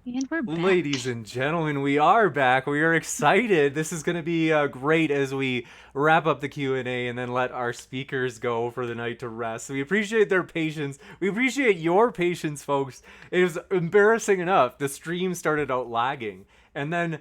And we're Ladies back. and gentlemen, we are back. We are excited. This is going to be great as we wrap up the Q&A and then let our speakers go for the night to rest. We appreciate their patience. We appreciate your patience, folks. It was embarrassing enough. The stream started out lagging, and then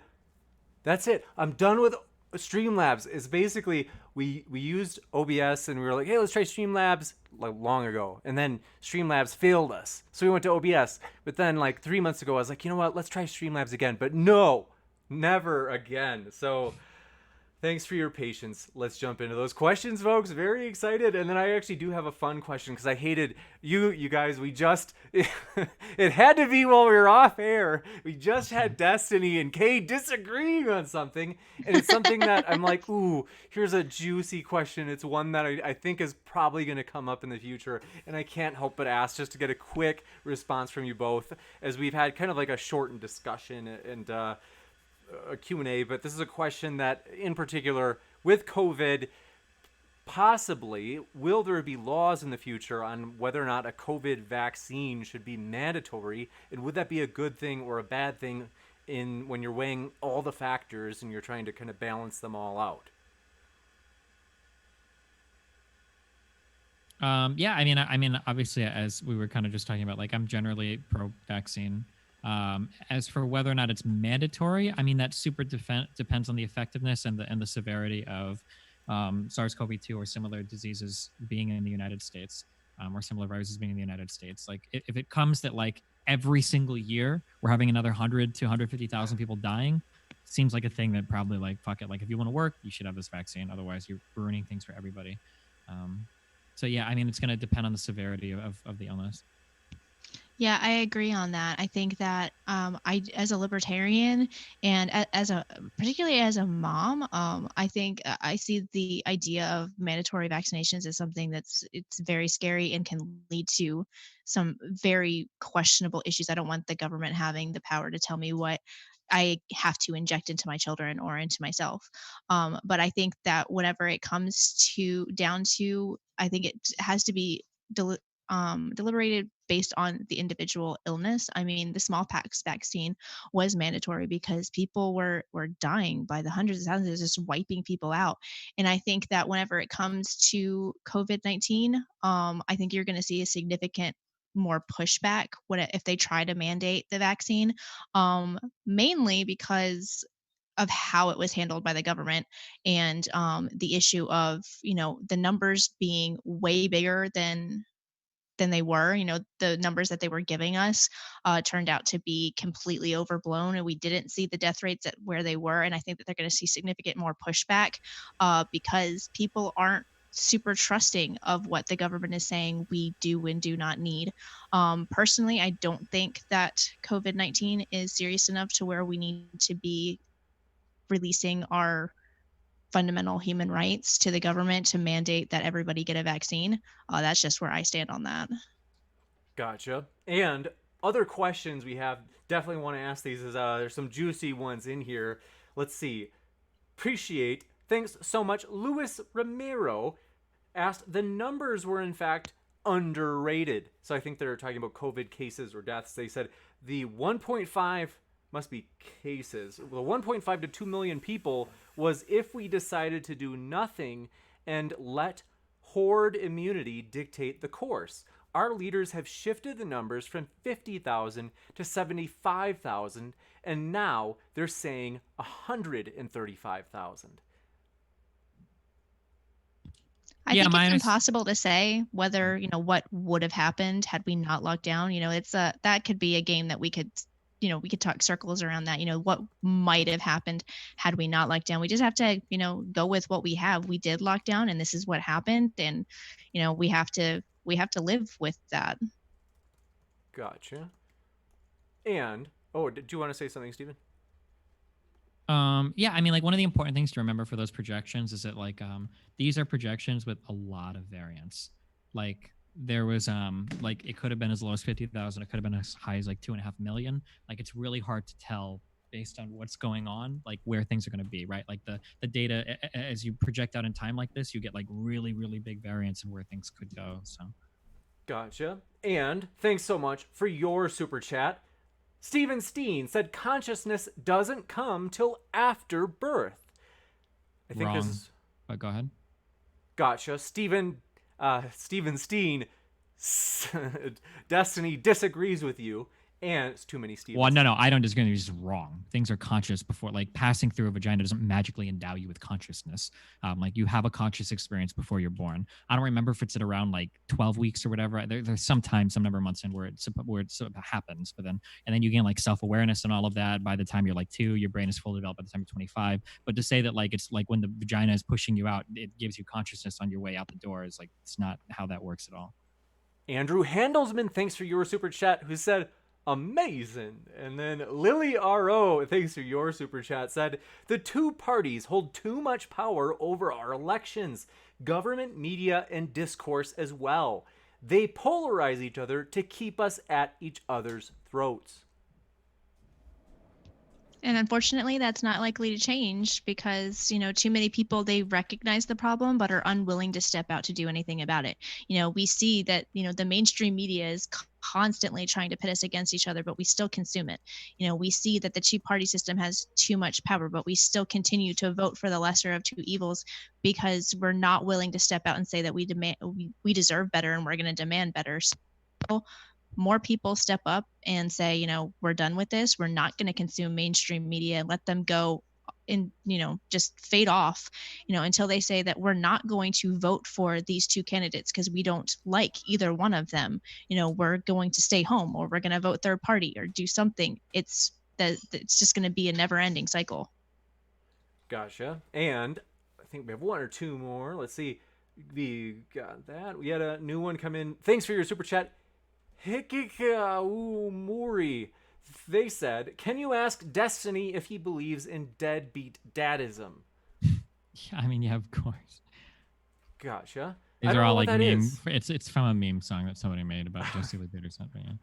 that's it. I'm done with Streamlabs. It's basically we used OBS and we were like, hey, let's try Streamlabs like long ago, and then Streamlabs failed us, so we went to OBS. But then like 3 months ago, I was like, you know what? Let's try Streamlabs again. But no, never again. So thanks for your patience. Let's jump into those questions, folks. Very excited. And then I actually do have a fun question because I hated you guys. We just it had to be while we were off air. We just had Destiny and Kay disagreeing on something, and it's something that I'm like, ooh, here's a juicy question. It's one that I think is probably going to come up in the future, and I can't help but ask just to get a quick response from you both, as we've had kind of like a shortened discussion and a Q&A, but this is a question that in particular with COVID, possibly will there be laws in the future on whether or not a COVID vaccine should be mandatory, and would that be a good thing or a bad thing in when you're weighing all the factors and you're trying to kind of balance them all out? Yeah, obviously, as we were kind of just talking about, like I'm generally pro-vaccine. As for whether or not it's mandatory, I mean that super depends on the effectiveness and the severity of SARS-CoV-2 or similar diseases being in the United States, or similar viruses being in the United States. Like if it comes that like every single year we're having another 100 to 150,000 people dying, seems like a thing that probably like fuck it. Like if you want to work, you should have this vaccine. Otherwise, you're ruining things for everybody. Um, so yeah, I mean, it's going to depend on the severity of the illness. Yeah, I agree on that. I think that as a libertarian and as a particularly as a mom, I think I see the idea of mandatory vaccinations as something it's very scary and can lead to some very questionable issues. I don't want the government having the power to tell me what I have to inject into my children or into myself. But I think that whenever it comes to down to, I think it has to be deliberated based on the individual illness. I mean, the smallpox vaccine was mandatory because people were dying by the hundreds of thousands, just wiping people out. And I think that whenever it comes to COVID-19, I think you're going to see a significant more pushback if they try to mandate the vaccine, mainly because of how it was handled by the government and the issue of the numbers being way bigger than they were. The numbers that they were giving us turned out to be completely overblown, and we didn't see the death rates at where they were. And I think that they're going to see significant more pushback because people aren't super trusting of what the government is saying we do and do not need. Personally, I don't think that COVID-19 is serious enough to where we need to be releasing our fundamental human rights to the government to mandate that everybody get a vaccine. That's just where I stand on that. Gotcha. And other questions we have, definitely want to ask these, is there's some juicy ones in here. Let's see. Appreciate. Thanks so much. Luis Ramiro asked, the numbers were in fact underrated. So I think they're talking about COVID cases or deaths. They said the 1.5 must be cases. The 1.5 to 2 million people was if we decided to do nothing and let horde immunity dictate the course. Our leaders have shifted the numbers from 50,000 to 75,000, and now they're saying 135,000. I Yeah, think it's mine is. impossible to say whether, what would have happened had we not locked down. It's that could be a game that we could talk circles around that. What might have happened had we not locked down. We just have to, go with what we have. We did lock down and this is what happened. And, we have to live with that. Gotcha. And oh, did you want to say something, Stephen? Yeah, I mean, like one of the important things to remember for those projections is that like these are projections with a lot of variance. Like there was like it could have been as low as 50,000, it could have been as high as like 2.5 million. Like it's really hard to tell based on what's going on, like where things are going to be, right? Like the data as you project out in time like this, you get like really really big variance of where things could go. So Gotcha. And thanks so much for your super chat. Stephen Steen said consciousness doesn't come till after birth. I think this Wrong, is but go ahead. gotcha. Stephen Steen, Destiny disagrees with you, and it's too many Well, Stevens. no, I don't disagree. It's just wrong. Things are conscious before, like passing through a vagina doesn't magically endow you with consciousness. Like you have a conscious experience before you're born. I don't remember if it's at around like 12 weeks or whatever. There's some time, some number of months in where it sort of happens. But then, and then you gain like self awareness and all of that. By the time you're like 2, your brain is fully developed by the time you're 25. But to say that like it's like when the vagina is pushing you out, it gives you consciousness on your way out the door is like it's not how that works at all. Andrew Handelsman, thanks for your super chat, who said, amazing. And then Lily RO, thanks for your super chat, said, the two parties hold too much power over our elections, government, media, and discourse as well. They polarize each other to keep us at each other's throats. And unfortunately, that's not likely to change because, too many people, they recognize the problem but are unwilling to step out to do anything about it. We see that, the mainstream media is constantly trying to pit us against each other, but we still consume it. We see that the two-party system has too much power, but we still continue to vote for the lesser of two evils because we're not willing to step out and say that we deserve better and we're going to demand better. So more people step up and say, we're done with this. We're not going to consume mainstream media and let them go and, just fade off, until they say that we're not going to vote for these two candidates because we don't like either one of them. We're going to stay home or we're going to vote third party or do something. It's just going to be a never ending cycle. Gotcha. And I think we have one or two more. Let's see. We got that. We had a new one come in. Thanks for your super chat. Hikikaumori. They said, can you ask Destiny if he believes in deadbeat dadism? Yeah, I mean, yeah, of course. Gotcha. I These are don't know all what like that meme. is. It's from a meme song that somebody made about Jesse Lee Peterson. But yeah.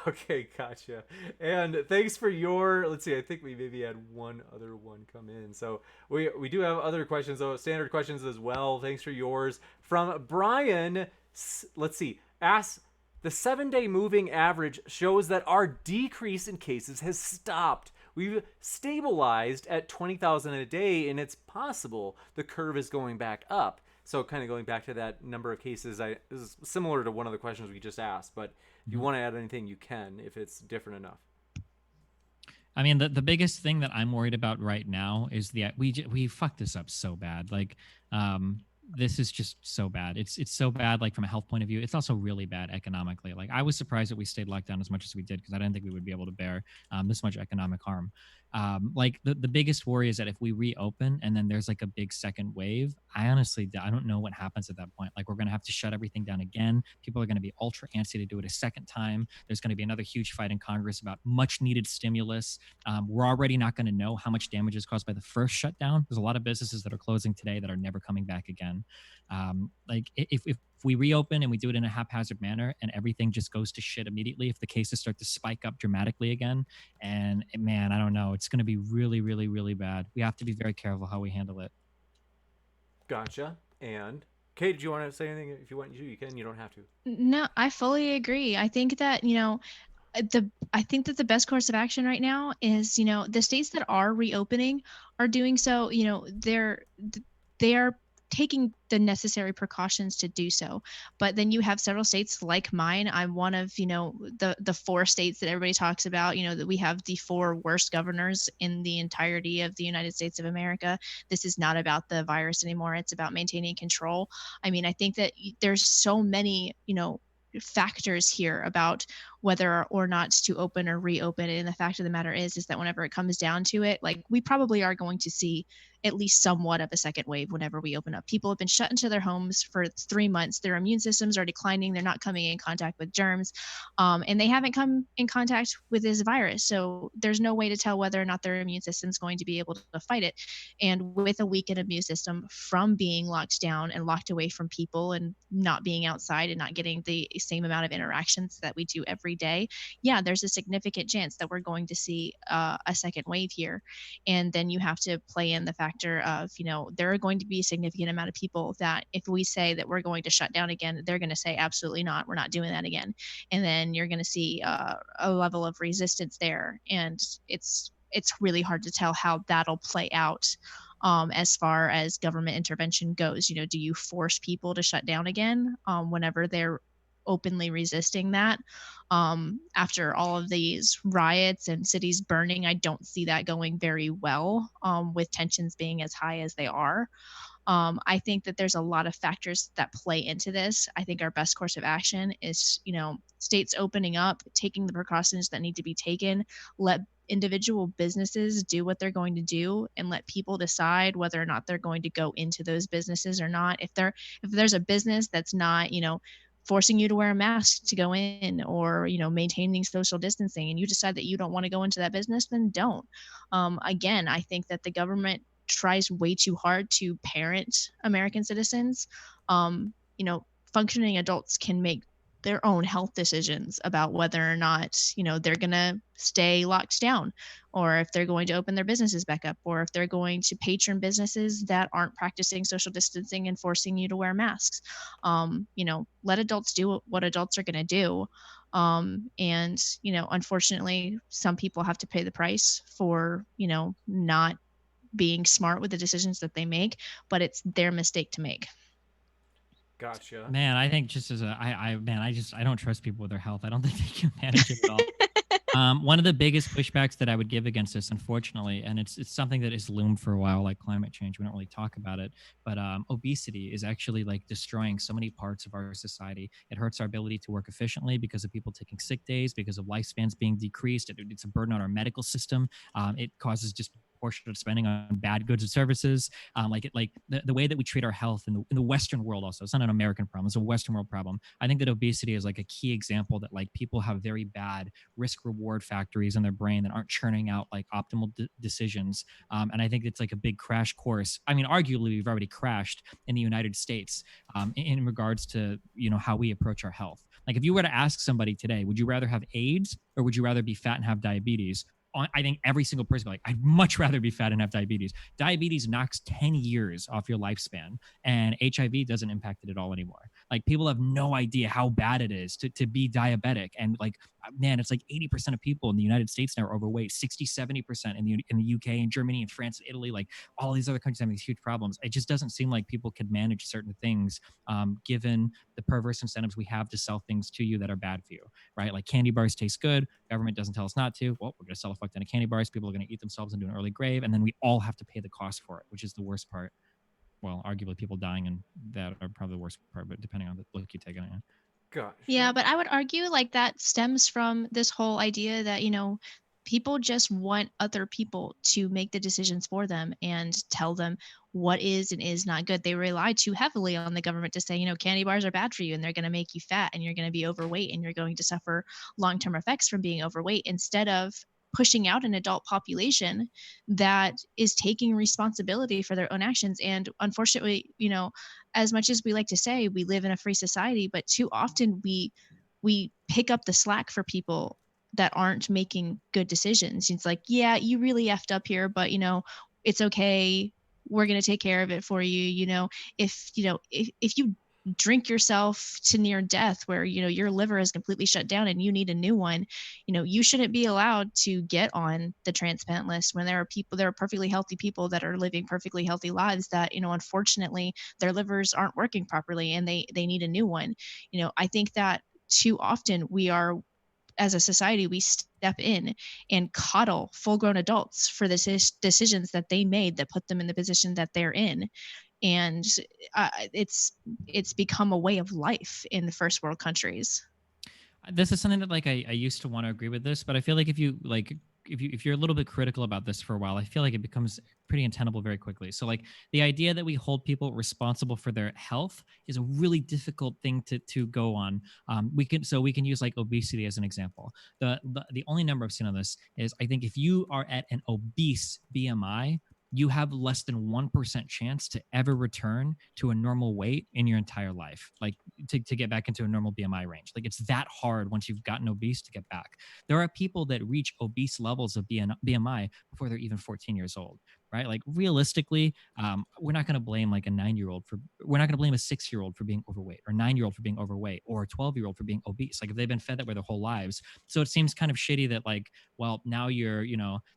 Okay, gotcha. And thanks for your. Let's see. I think we maybe had one other one come in. So we do have other questions, though, standard questions as well. Thanks for yours from Brian. Let's see. Ask. The 7-day moving average shows that our decrease in cases has stopped. We've stabilized at 20,000 a day, and it's possible the curve is going back up. So, kind of going back to that number of cases, this is similar to one of the questions we just asked. But if you want to add anything, you can if it's different enough. I mean, the biggest thing that I'm worried about right now is we fucked this up so bad. Like, this is just so bad. It's so bad, like from a health point of view. It's also really bad economically. Like, I was surprised that we stayed locked down as much as we did because I didn't think we would be able to bear this much economic harm. Like the biggest worry is that if we reopen and then there's like a big second wave, I don't know what happens at that point. Like we're gonna have to shut everything down again. People are gonna be ultra antsy to do it a second time. There's gonna be another huge fight in Congress about much needed stimulus. We're already not going to know how much damage is caused by the first shutdown. There's a lot of businesses that are closing today that are never coming back again. Like if we reopen and we do it in a haphazard manner and everything just goes to shit immediately, if the cases start to spike up dramatically again, and man, I don't know, it's going to be really, really, really bad. We have to be very careful how we handle it. Gotcha. And Kate, did you want to say anything? If you want to, you can. You don't have to. No, I fully agree. I think that, I think that the best course of action right now is, the states that are reopening are doing so, they are taking the necessary precautions to do so. But then you have several states like mine. I'm one of, the 4 states that everybody talks about, that we have the 4 worst governors in the entirety of the United States of America. This is not about the virus anymore. It's about maintaining control. I mean, I think that there's so many, factors here about whether or not to open or reopen. And the fact of the matter is that whenever it comes down to it, like we probably are going to see at least somewhat of a second wave whenever we open up. People have been shut into their homes for 3 months. Their immune systems are declining. They're not coming in contact with germs, and they haven't come in contact with this virus. So there's no way to tell whether or not their immune system is going to be able to fight it. And with a weakened immune system from being locked down and locked away from people and not being outside and not getting the same amount of interactions that we do every every day, yeah, there's a significant chance that we're going to see a second wave here. And then you have to play in the factor of, there are going to be a significant amount of people that if we say that we're going to shut down again, they're going to say, absolutely not, we're not doing that again. And then you're going to see a level of resistance there. And it's really hard to tell how that'll play out as far as government intervention goes. Do you force people to shut down again whenever they're openly resisting that? After all of these riots and cities burning, I don't see that going very well with tensions being as high as they are. I think that there's a lot of factors that play into this. I think our best course of action is, states opening up, taking the precautions that need to be taken, let individual businesses do what they're going to do, and let people decide whether or not they're going to go into those businesses or not. If there's a business that's not, forcing you to wear a mask to go in, or maintaining social distancing, and you decide that you don't want to go into that business, then don't. Again, I think that the government tries way too hard to parent American citizens. Functioning adults can make their own health decisions about whether or not, they're going to stay locked down, or if they're going to open their businesses back up, or if they're going to patron businesses that aren't practicing social distancing and forcing you to wear masks. Let adults do what adults are going to do. And, unfortunately, some people have to pay the price for, not being smart with the decisions that they make, but it's their mistake to make. Gotcha. Man, I think just as a, man, I don't trust people with their health. I don't think they can manage it at all. One of the biggest pushbacks that I would give against this, unfortunately, and it's something that has loomed for a while, like climate change. We don't really talk about it, but obesity is actually like destroying so many parts of our society. It hurts our ability to work efficiently because of people taking sick days, because of lifespans being decreased. It's a burden on our medical system. It causes disproportionate spending on bad goods and services. The way that we treat our health in the Western world, also, it's not an American problem; it's a Western world problem. I think that obesity is like a key example that like people have very bad risk reward factories in their brain that aren't churning out like optimal decisions. And I think it's like a big crash course. I mean, arguably, we've already crashed in the United States in regards to how we approach our health. Like, if you were to ask somebody today, would you rather have AIDS or would you rather be fat and have diabetes? I think every single person would be like, I'd much rather be fat and have diabetes. Diabetes knocks 10 years off your lifespan, and HIV doesn't impact it at all anymore. Like, people have no idea how bad it is to be diabetic. And like, man, it's like 80% of people in the United States now are overweight, 60, 70% in the UK and Germany and France and Italy, like all these other countries having these huge problems. It just doesn't seem like people could manage certain things given the perverse incentives we have to sell things to you that are bad for you, right? Like, candy bars taste good. Government doesn't tell us not to. Well, we're going to sell a fuck ton of candy bars. People are going to eat themselves into an early grave. And then we all have to pay the cost for it, which is the worst part. Well, arguably people dying, and that are probably the worst part, but depending on the look you take on it. Yeah, Gotcha. but I would argue like that stems from this whole idea that, people just want other people to make the decisions for them and tell them what is and is not good. They rely too heavily on the government to say, candy bars are bad for you and they're going to make you fat and you're going to be overweight and you're going to suffer long-term effects from being overweight, instead of pushing out an adult population that is taking responsibility for their own actions. And unfortunately, as much as we like to say we live in a free society, but too often we pick up the slack for people that aren't making good decisions. It's like, yeah, you really effed up here, but it's okay. We're going to take care of it for you. If you drink yourself to near death where your liver is completely shut down and you need a new one, you shouldn't be allowed to get on the transplant list when there are perfectly healthy people that are living perfectly healthy lives that unfortunately their livers aren't working properly and they need a new one. I think that too often we are, as a society, we step in and coddle full grown adults for the decisions that they made that put them in the position that they're in. And it's become a way of life in the first world countries. This is something that like I used to want to agree with this, but I feel like if you're a little bit critical about this for a while, I feel like it becomes pretty untenable very quickly. So like, the idea that we hold people responsible for their health is a really difficult thing to go on. We can use like obesity as an example. The only number I've seen on this is, I think if you are at an obese BMI, you have less than 1% chance to ever return to a normal weight in your entire life, like to get back into a normal BMI range. Like it's that hard once you've gotten obese to get back. There are people that reach obese levels of BMI before they're even 14 years old, right? Like realistically, we're not going to blame like a 9-year-old for, we're not going to blame a 6-year-old for being overweight, or 9-year-old for being overweight, or a 12-year-old for being obese. Like if they've been fed that way their whole lives. So it seems kind of shitty that like, well, now you're,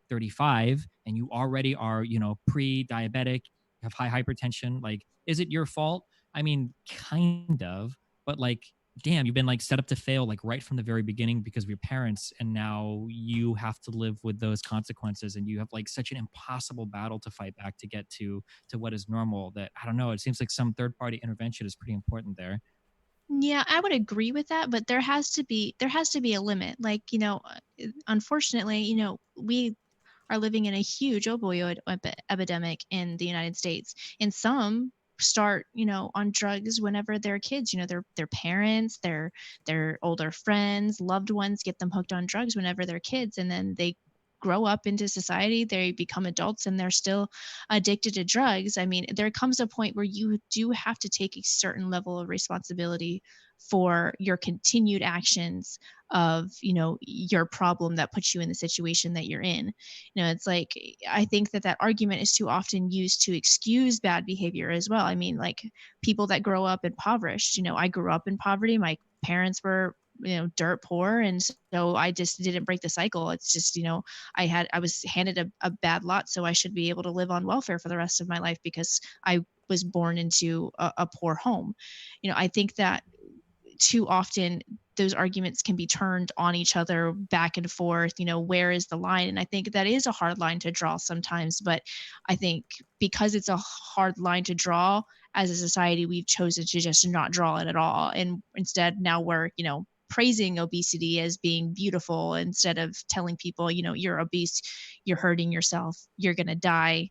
35 and you already are, pre-diabetic, have high hypertension. Like, is it your fault? I mean, kind of, but like, damn, you've been like set up to fail like right from the very beginning because of your parents, and now you have to live with those consequences, and you have like such an impossible battle to fight back to get to what is normal, that I don't know, it seems like some third party intervention is pretty important there. Yeah, I would agree with that, but there has to be a limit. Like, unfortunately, we are living in a huge opioid epidemic in the United States, and some start, on drugs whenever they're kids. Their parents, their older friends, loved ones get them hooked on drugs whenever they're kids, and then they grow up into society, they become adults, and they're still addicted to drugs. I mean, there comes a point where you do have to take a certain level of responsibility for your continued actions of, your problem that puts you in the situation that you're in. It's like, I think that argument is too often used to excuse bad behavior as well. I mean, like, people that grow up impoverished, I grew up in poverty. My parents were, dirt poor, and so I just didn't break the cycle. It's just, I was handed a bad lot, so I should be able to live on welfare for the rest of my life because I was born into a poor home. I think that too often those arguments can be turned on each other back and forth. Where is the line? And I think that is a hard line to draw sometimes, but I think because it's a hard line to draw, as a society we've chosen to just not draw it at all, and instead now we're, praising obesity as being beautiful instead of telling people, you're obese, you're hurting yourself, you're going to die,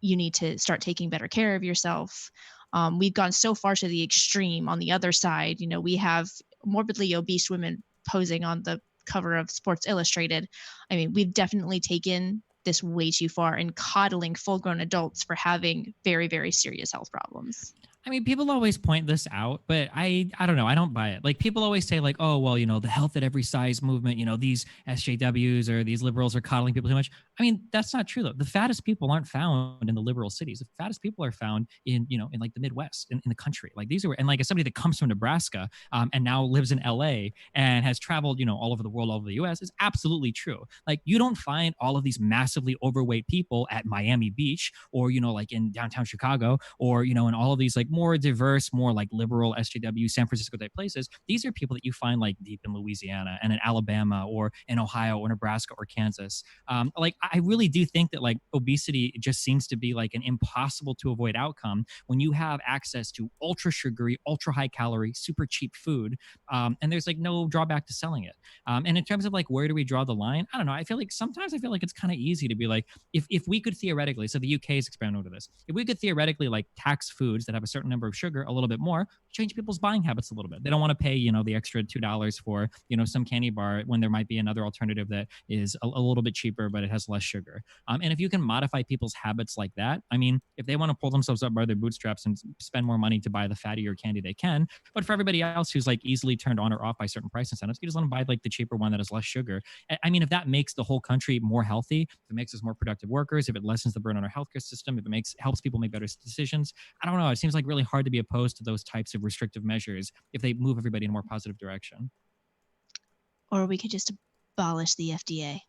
you need to start taking better care of yourself. We've gone so far to the extreme on the other side. We have morbidly obese women posing on the cover of Sports Illustrated. I mean, we've definitely taken this way too far in coddling full grown adults for having very, very serious health problems. I mean, people always point this out, but I don't know. I don't buy it. Like people always say, like, oh, well, the health at every size movement, these SJWs or these liberals are coddling people too much. I mean, that's not true though. The fattest people aren't found in the liberal cities. The fattest people are found in like the Midwest, in the country. Like these are, and like as somebody that comes from Nebraska, and now lives in LA and has traveled, all over the world, all over the US, is absolutely true. Like you don't find all of these massively overweight people at Miami Beach, or, like in downtown Chicago, or, in all of these like more diverse, more like liberal SJW, San Francisco type places. These are people that you find like deep in Louisiana and in Alabama or in Ohio or Nebraska or Kansas. Like I really do think that like obesity just seems to be like an impossible to avoid outcome when you have access to ultra sugary, ultra high calorie, super cheap food, and there's like no drawback to selling it. And in terms of like where do we draw the line, I don't know. I feel like sometimes I feel like it's kind of easy to be like, if we could theoretically, so the UK is experimenting with this, if we could theoretically like tax foods that have a certain number of sugar a little bit more, change people's buying habits a little bit. They don't want to pay, the extra $2 for, some candy bar when there might be another alternative that is a little bit cheaper, but it has less sugar. And if you can modify people's habits like that, I mean, if they want to pull themselves up by their bootstraps and spend more money to buy the fattier candy, they can. But for everybody else who's like easily turned on or off by certain price incentives, you just let them buy like the cheaper one that has less sugar. I mean, if that makes the whole country more healthy, if it makes us more productive workers, if it lessens the burden on our healthcare system, if it helps people make better decisions, I don't know. It seems like really hard to be opposed to those types of restrictive measures if they move everybody in a more positive direction. Or we could just abolish the FDA.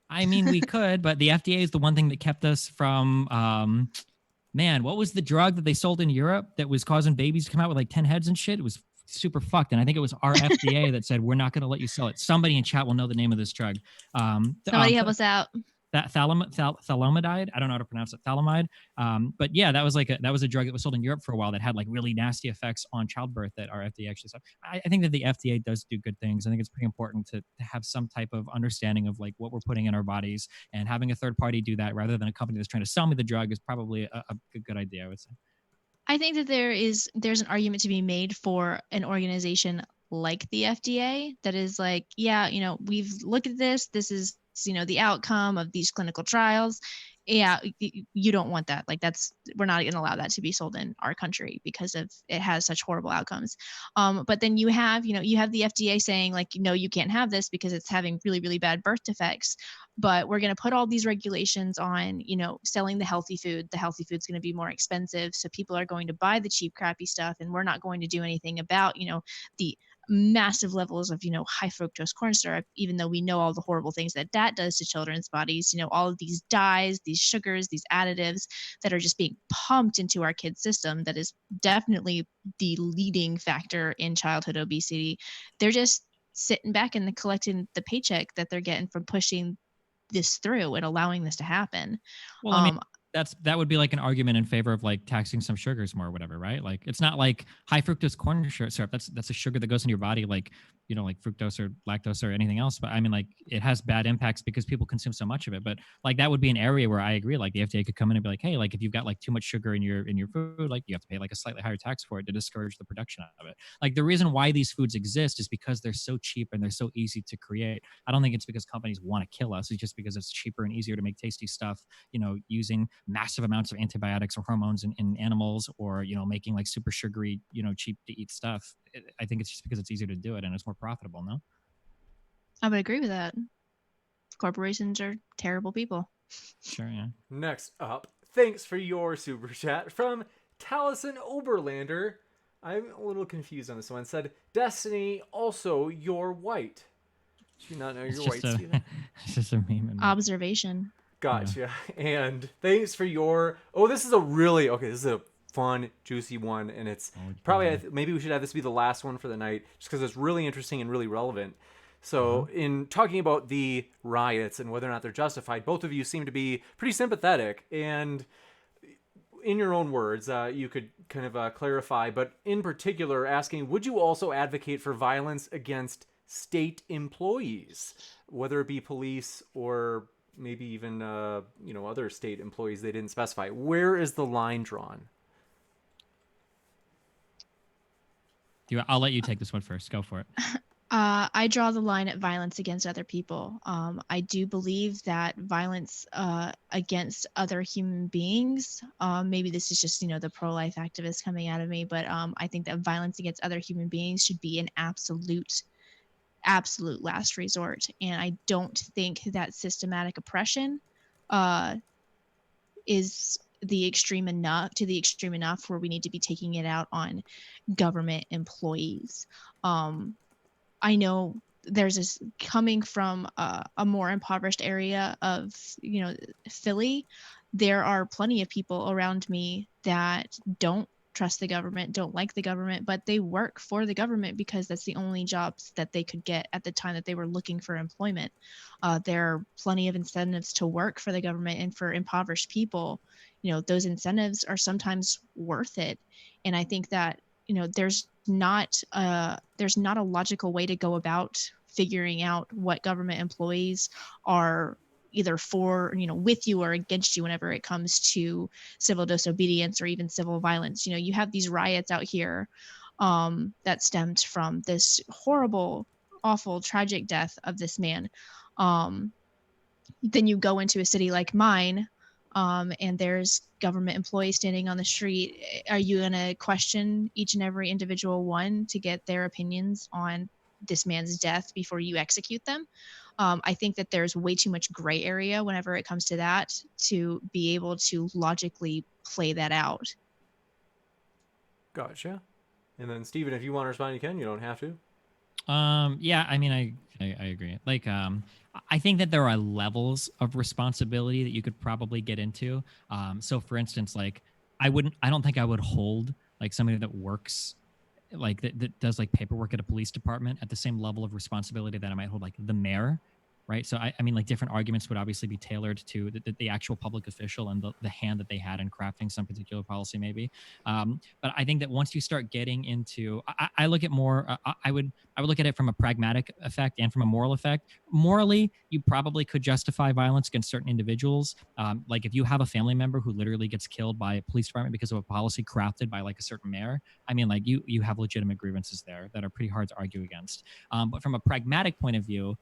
I mean, we could, but the FDA is the one thing that kept us from, man, what was the drug that they sold in Europe that was causing babies to come out with like 10 heads and shit? It was super fucked. And I think it was our FDA that said, we're not going to let you sell it. Somebody in chat will know the name of this drug. Somebody help us out. That thalidomide, I don't know how to pronounce it, thalamide. But yeah, that was a drug that was sold in Europe for a while that had like really nasty effects on childbirth that our FDA actually said. I think that the FDA does do good things. I think it's pretty important to have some type of understanding of like what we're putting in our bodies, and having a third party do that rather than a company that's trying to sell me the drug is probably a good idea, I would say. I think that there's an argument to be made for an organization like the FDA that is like, yeah, we've looked at this. This is, the outcome of these clinical trials. yeah, you don't want that. Like that's we're not going to allow that to be sold in our country because of it has such horrible outcomes. But then you have the FDA saying like, no, you can't have this because it's having really, really bad birth defects. But we're going to put all these regulations on, selling the healthy food. The healthy food's going to be more expensive, so people are going to buy the cheap, crappy stuff, and we're not going to do anything about, the massive levels of high fructose corn syrup, even though we know all the horrible things that does to children's bodies, all of these dyes, these sugars, these additives that are just being pumped into our kids system, that is definitely the leading factor in childhood obesity. They're just sitting back and collecting the paycheck that they're getting from pushing this through and allowing this to happen. Well, I mean, um that would be like an argument in favor of like taxing some sugars more or whatever, right? Like it's not like high fructose corn syrup. That's a sugar that goes into your body, like like fructose or lactose or anything else. But I mean, like it has bad impacts because people consume so much of it. But like that would be an area where I agree. Like the FDA could come in and be like, hey, like if you've got like too much sugar in your food, like you have to pay like a slightly higher tax for it to discourage the production of it. Like the reason why these foods exist is because they're so cheap and they're so easy to create. I don't think it's because companies want to kill us. It's just because it's cheaper and easier to make tasty stuff, using massive amounts of antibiotics or hormones in animals, or, making like super sugary, cheap to eat stuff. I think it's just because it's easier to do it and it's more profitable, no? I would agree with that. Corporations are terrible people. Sure, yeah. Next up, thanks for your super chat from Taliesin Oberlander. I'm a little confused on this one. It said, Destiny, also you're white. Do you not know It's you're just white, a Steven? it's just a meme. Observation. Gotcha. And thanks for your. Oh, this is a really. Okay, this is a fun, juicy one. And it's probably. Maybe we should have this be the last one for the night just because it's really interesting and really relevant. So, in talking about the riots and whether or not they're justified, both of you seem to be pretty sympathetic. And in your own words, you could kind of clarify, but in particular, asking, would you also advocate for violence against state employees, whether it be police or maybe even other state employees they didn't specify? Where is the line drawn? I'll let you take this one first. Go for it. I draw the line at violence against other people. I do believe that violence against other human beings, maybe this is just, the pro-life activist coming out of me, but I think that violence against other human beings should be an absolute last resort. And I don't think that systematic oppression is the extreme enough where we need to be taking it out on government employees. I know there's this coming from a more impoverished area of, Philly. There are plenty of people around me that don't trust the government, don't like the government, but they work for the government because that's the only jobs that they could get at the time that they were looking for employment. There are plenty of incentives to work for the government, and for impoverished people, those incentives are sometimes worth it. And I think that, there's not a logical way to go about figuring out what government employees are either for, with you or against you whenever it comes to civil disobedience or even civil violence. You have these riots out here that stemmed from this horrible, awful, tragic death of this man. Then you go into a city like mine, and there's government employees standing on the street. Are you going to question each and every individual one to get their opinions on this man's death before you execute them? I think that there's way too much gray area whenever it comes to that to be able to logically play that out. Gotcha. And then, Steven, if you want to respond, you can. You don't have to. Yeah, I mean, I agree. Like, I think that there are levels of responsibility that you could probably get into. So for instance, like I don't think I would hold like somebody that works like that does like paperwork at a police department at the same level of responsibility that I might hold like the mayor. Right. So I mean, like different arguments would obviously be tailored to the actual public official and the hand that they had in crafting some particular policy, maybe. But I think that once you start getting into, I look at more, I would look at it from a pragmatic effect and from a moral effect. Morally, you probably could justify violence against certain individuals. Like if you have a family member who literally gets killed by a police department because of a policy crafted by like a certain mayor, I mean, like you have legitimate grievances there that are pretty hard to argue against. But from a pragmatic point of view,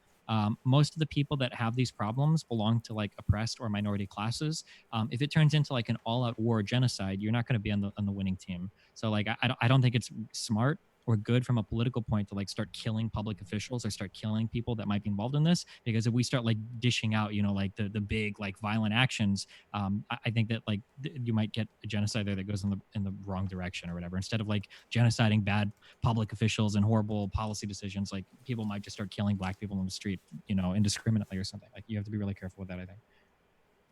Most of the people that have these problems belong to like oppressed or minority classes. If it turns into like an all-out war or genocide, you're not going to be on the winning team. So like I don't think it's smart or good from a political point to like start killing public officials or start killing people that might be involved in this, because if we start like dishing out, you know, like the big like violent actions, I think that like you might get a genocide there that goes in the wrong direction or whatever. Instead of like genociding bad public officials and horrible policy decisions, like people might just start killing black people in the street, you know, indiscriminately or something. Like you have to be really careful with that, I think.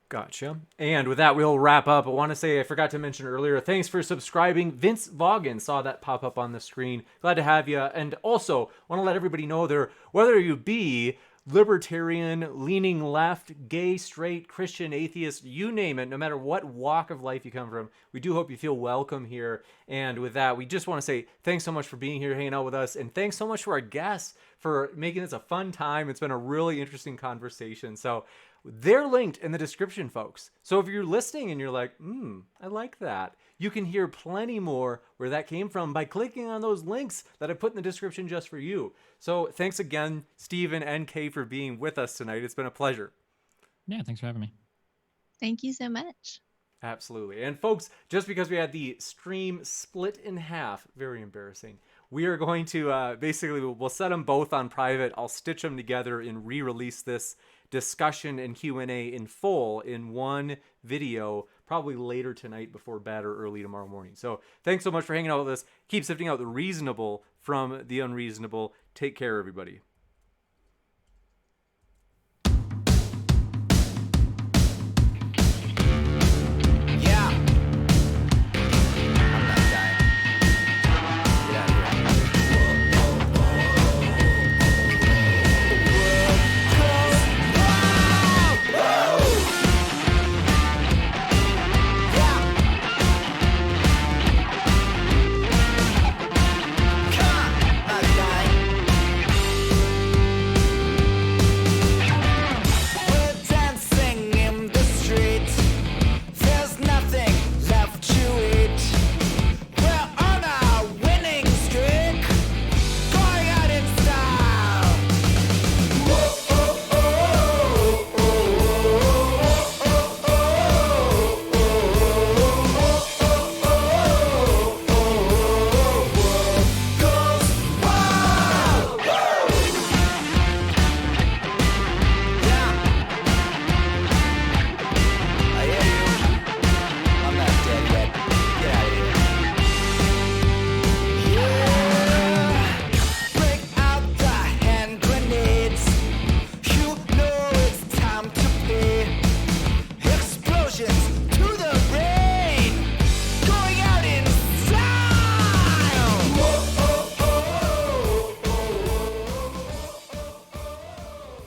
Gotcha. And with that, we'll wrap up. I want to say, I forgot to mention earlier, thanks for subscribing. Vince Vaughan, saw that pop up on the screen. Glad to have you. And also, want to let everybody know there, whether you be libertarian, leaning left, gay, straight, Christian, atheist, you name it, no matter what walk of life you come from, we do hope you feel welcome here. And with that, we just want to say thanks so much for being here, hanging out with us. And thanks so much to our guests for making this a fun time. It's been a really interesting conversation. So they're linked in the description, folks. So if you're listening and you're like, I like that, you can hear plenty more where that came from by clicking on those links that I put in the description just for you. So thanks again, Stephen and Kay, for being with us tonight. It's been a pleasure. Yeah, thanks for having me. Thank you so much. Absolutely. And folks, just because we had the stream split in half, very embarrassing, we are going to basically, we'll set them both on private. I'll stitch them together and re-release this discussion and Q&A in full in one video, probably later tonight before bed or early tomorrow morning. So thanks so much for hanging out with us. Keep sifting out the reasonable from the unreasonable. Take care, everybody.